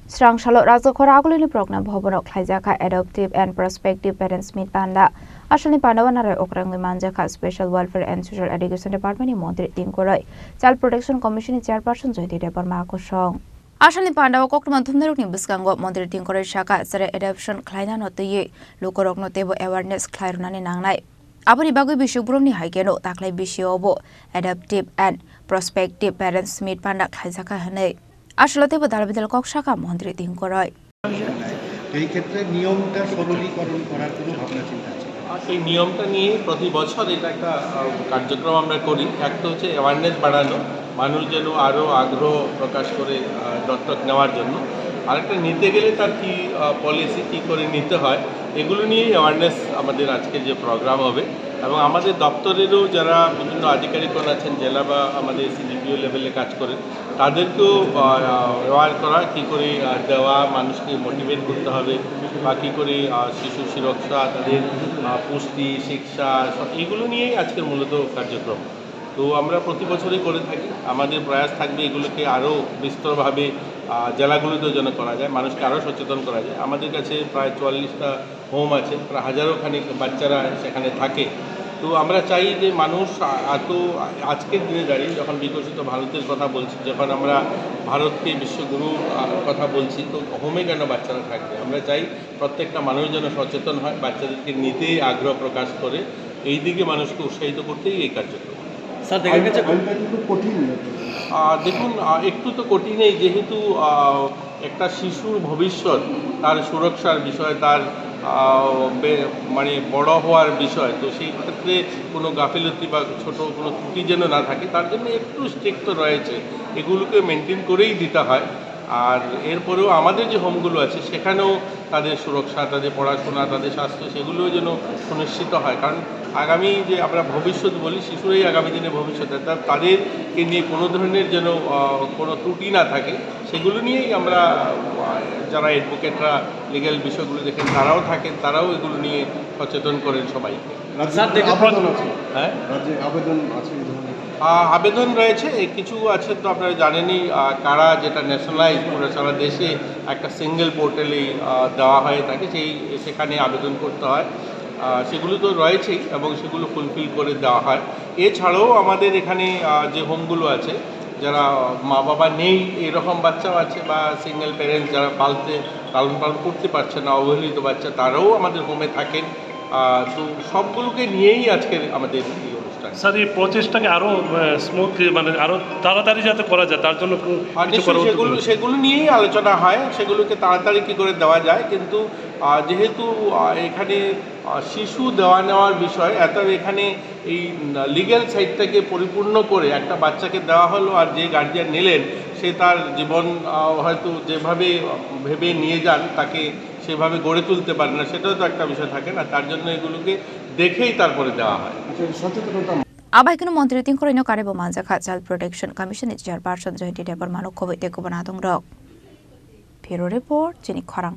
Srangshalo Razokora Agulini program Hoborok Haizaka Adoptive and Prospective Parents Meet Panda. Ashani Pandavanara Okrang Manjaka Special Welfare and Social Education Department Montri Tinkoroi. Child Protection Commission Chairperson Joyti Depar Makosong. Ashani Pandawa Kokman Thumneruk Biskango Montri Tinkoroi Shaka Sare Adoption Klaina Note Lukorok Notable Awareness Klairunani Nangnai. Abari Bagu Bishubruni Haigeno Taklai Bishiobo Adoptive and Prospective Parents Meet Panda Haizaka Hane. আসলতে দালবিদাল কক শাখা মন্ত্রী দিন করায় এই ক্ষেত্রে নিয়মটা সরলীকরণ করার কোনো ভাবনা চিন্তা আছে এই নিয়মটা নিয়ে প্রতি বছর এটা একটা কার্যক্রম আমরা করি একটা হচ্ছে অ্যাওয়ারনেস বাড়ানো মানুষ যেন আরও আগ্রহ প্রকাশ করে দত্তক নেওয়ার জন্য আরেকটা নিতে গেলে তার কি পলিসি কী করে নিতে হয় এগুলো নিয়েই অ্যাওয়ারনেস আমাদের আজকে যে প্রোগ্রাম হবে এবং আমাদের দপ্তরেরও যারা বিভিন্ন আধিকারিকগণ আছেন জেলা বা আমাদের সিডিপিও লেভেলে কাজ করেন তাদেরকেও অ্যাওয়ার করা কী করে দেওয়া মানুষকে মোটিভেট করতে হবে বা কী করে শিশু সুরক্ষা তাদের পুষ্টি শিক্ষা এগুলো নিয়েই আজকের মূলত কার্যক্রম তো আমরা প্রতি বছরই করে থাকি আমাদের প্রয়াস থাকবে এগুলোকে আরও বিস্তরভাবে জেলাগুলোতেও যেন করা যায় মানুষকে আরও সচেতন করা যায় আমাদের কাছে প্রায় ৪৪টা হোম আছে প্রায় হাজারো খানিক বাচ্চারা সেখানে থাকে তো আমরা চাই যে মানুষ এত আজকের দিনে দাঁড়িয়ে যখন বিকশিত ভারতের কথা বলছি যখন আমরা ভারতকে বিশ্বগুরু কথা বলছি তো হোমে কেন বাচ্চারা থাকবে আমরা চাই প্রত্যেকটা মানুষ যেন সচেতন হয় বাচ্চাদেরকে নিতে আগ্রহ প্রকাশ করে এই দিকে মানুষকে উৎসাহিত করতেই এই কার্যক্রম স্যার দেখা গেছে কঠিন দেখুন একটু তো কঠিনই যেহেতু একটা শিশুর ভবিষ্যৎ তার সুরক্ষার বিষয় তার মানে বড় হওয়ার বিষয় তো সেই ক্ষেত্রে কোনো গাফিলতি বা ছোটো কোনো ত্রুটি যেন না থাকে তার জন্য একটু স্ট্রিক্ট তো রয়েছে এগুলোকে মেনটেন করেই দিতে হয় আর এরপরেও আমাদের যে হোমগুলো আছে সেখানেও তাদের সুরক্ষা তাদের পড়াশোনা তাদের স্বাস্থ্য সেগুলোও যেন সুনিশ্চিত হয় কারণ আগামী যে আমরা ভবিষ্যৎ বলি শিশুরাই আগামী দিনে ভবিষ্যৎ তাদেরকে নিয়ে কোনো ধরনের যেন কোনো ত্রুটি না থাকে সেগুলো নিয়েই আমরা যারা অ্যাডভোকেটরা লিগ্যাল বিষয়গুলো দেখেন তারাও থাকেন তারাও এগুলো নিয়ে সচেতন করেন সবাইকে হ্যাঁ আবেদন রয়েছে কিছু আছে তো আপনারা জানেনই কারা যেটা ন্যাশনালাইজ পুরো সারা দেশে একটা সিঙ্গেল পোর্টালেই দেওয়া হয় তাকে সেখানে আবেদন করতে হয় সেগুলো তো রয়েছেই এবং সেগুলো ফুলফিল করে দেওয়া হয় এছাড়াও আমাদের এখানে যে হোমগুলো আছে যারা মা বাবা নেই এরকম বাচ্চাও আছে বা সিঙ্গেল প্যারেন্টস যারা লালন পালন করতে পারছে না অবহেলিত বাচ্চা তারাও আমাদের হোমে থাকেন তো সবগুলোকে নিয়েই আজকের আমাদের এই অনুষ্ঠান স্যার এই প্রচেষ্টাকে আরও স্মুথ মানে আরও তাড়াতাড়ি যাতে করা যায় তার জন্য সেগুলো নিয়েই আলোচনা হয় সেগুলোকে তাড়াতাড়ি কী করে দেওয়া যায় কিন্তু যেহেতু এখানে শিশু দেওয়া নেওয়ার বিষয় এখানে এই লিগ্যাল সাইডটাকে পরিপূর্ণ করে একটা বাচ্চাকে দেওয়া হলো আর যে গার্জিয়ান নিলেন সে তার জীবন হয়তো যেভাবে ভেবে নিয়ে যান তাকে সেভাবে গড়ে তুলতে পারে না সেটাও তো একটা বিষয় থাকে না তার জন্য এগুলোকে দেখেই তারপরে দেওয়া হয় সচেতনতা আবাইকুনো মন্ত্রী তিন করিনো কারেবো মানজাখা চাইল্ড প্রোটেকশন কমিশন চেয়ারপারসন জয়ন্তী ডেবর মানব খবর দেখব না দং রক ফেরো রিপোর্ট চিনি খরাং